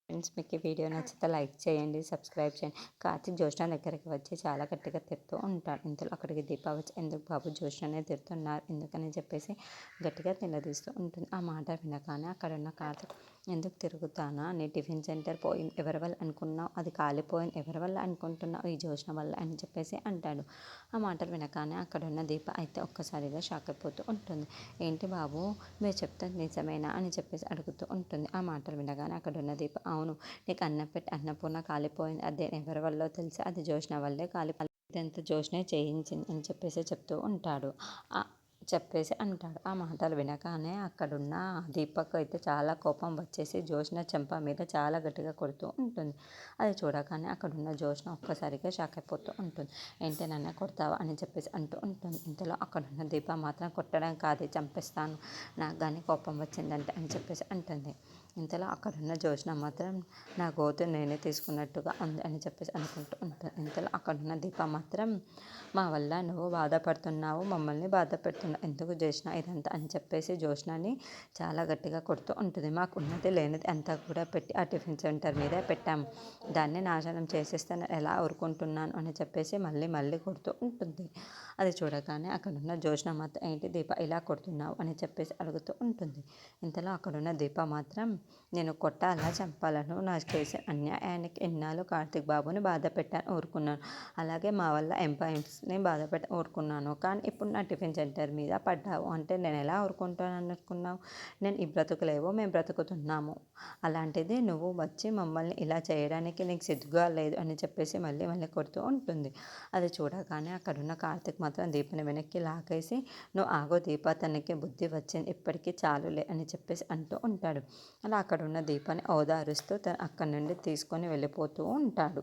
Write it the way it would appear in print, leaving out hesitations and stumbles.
Friends, మీకు ఈ video నచ్చితే లైక్ చేయండి, సబ్స్క్రైబ్ చేయండి. కార్తీక్ జ్యోష్న దగ్గరికి వచ్చి చాలా గట్టిగా తిడుతూ ఉంటాడు. ఇంతలో అక్కడికి దీప వచ్చి ఎందుకు బాబు జ్యోష్ననే తిడుతున్నారు ఎందుకని చెప్పేసి గట్టిగా నిలదీస్తూ ఉంటుంది. ఆ మాట వినగానే అక్కడున్న కార్తీక్ ఎందుకు తిరుగుతానా, నీ టిఫిన్ సెంటర్ పోయింది ఎవరి వల్ల అనుకున్నావు, అది కాలిపోయింది ఎవరి వల్ల అనుకుంటున్నావు, ఈ జ్యోష్న వల్ల అని చెప్పేసి అంటాడు. ఆ మాటలు వినగానే అక్కడున్న దీప అయితే ఒక్కసారిగా షాక్ అయిపోతూ ఉంటుంది. ఏంటి బాబు మీరు చెప్తే నిజమేనా అని చెప్పేసి అడుగుతూ ఉంటుంది. ఆ మాటలు వినగానే అక్కడున్న దీప అవును, నీకు అన్నం పెట్టి అన్నపూర్ణ కాలిపోయింది, అదే ఎవరి వల్ల తెలిసి అది జ్యోష్న వల్లే ఇదంతా జ్యోష్నే చేయించింది అని చెప్పేసి చెప్తూ ఉంటాడు. చెప్పేసి అంటాడు. ఆ మాటలు వినగానే అక్కడున్న దీపక్ అయితే చాలా కోపం వచ్చేసి జ్యోష్న చెంప మీద చాలా గట్టిగా కొడుతూ ఉంటుంది. అది చూడగానే అక్కడున్న జ్యోష్న ఒక్కసారిగా షాక్ అయిపోతూ ఉంటుంది. ఏంటి నన్ను కొడతావా అని చెప్పేసి అంటూ ఉంటుంది. ఇంతలో అక్కడున్న దీప మాత్రం కొట్టడం కాదు చంపేస్తాను, నాకు కానీ కోపం వచ్చిందంటే అని చెప్పేసి అంటుంది. ఇంతలో అక్కడున్న జ్యోష్న మాత్రం నా గోతు నేనే తీసుకున్నట్టుగా ఉంది అని చెప్పేసి అనుకుంటూ ఉంటుంది. ఇంతలో అక్కడున్న దీప మాత్రం మా వల్ల నువ్వు బాధపడుతున్నావు, మమ్మల్ని బాధ పెడుతున్నావు, ఎందుకు చేసినా ఇదంతా అని చెప్పేసి జ్యోష్నని చాలా గట్టిగా కొడుతూ ఉంటుంది. మాకు ఉన్నది లేనిది అంతా కూడా పెట్టి ఆ టిఫిన్ సెంటర్ మీదే పెట్టాము, దాన్ని నాశనం చేసేస్తాను ఎలా ఊరుకుంటున్నాను అని చెప్పేసి మళ్ళీ మళ్ళీ కొడుతూ ఉంటుంది. అది చూడగానే అక్కడున్న జ్యోష్న మాత్రం ఏంటి దీప ఇలా కొడుతున్నావు అని చెప్పేసి అడుగుతూ ఉంటుంది. ఇంతలో అక్కడున్న దీప మాత్రం నేను కొట్టాలా చంపాలను, నాకు చేసిన అన్యాయానికి ఎన్నాళ్ళు కార్తీక్ బాబుని బాధ పెట్టాను ఊరుకున్నాను, అలాగే మా వల్ల ఎంప్లాయీస్ని బాధ పెట్ట ఊరుకున్నాను, కానీ ఇప్పుడు నా టిఫిన్ సెంటర్ మీద పడ్డావు అంటే నేను ఎలా ఊరుకుంటాను అనుకున్నావు, నేను ఈ బ్రతుకులేవో మేము బ్రతుకుతున్నాము, అలాంటిది నువ్వు వచ్చి మమ్మల్ని ఇలా చేయడానికి నీకు సిగ్గుగా లేదు అని చెప్పేసి మళ్ళీ మళ్ళీ కొడుతూ ఉంటుంది. అది చూడగానే అక్కడున్న కార్తీక్ మాత్రం దీపని వెనక్కి లాగేసి నువ్వు ఆగో దీప, తనకి బుద్ధి వచ్చింది ఇప్పటికీ చాలులే అని చెప్పేసి అంటూ ఉంటాడు. అలా అక్కడున్న దీపని ఓదారుస్తూ తను అక్కడి నుండి తీసుకొని వెళ్ళిపోతూ ఉంటాడు.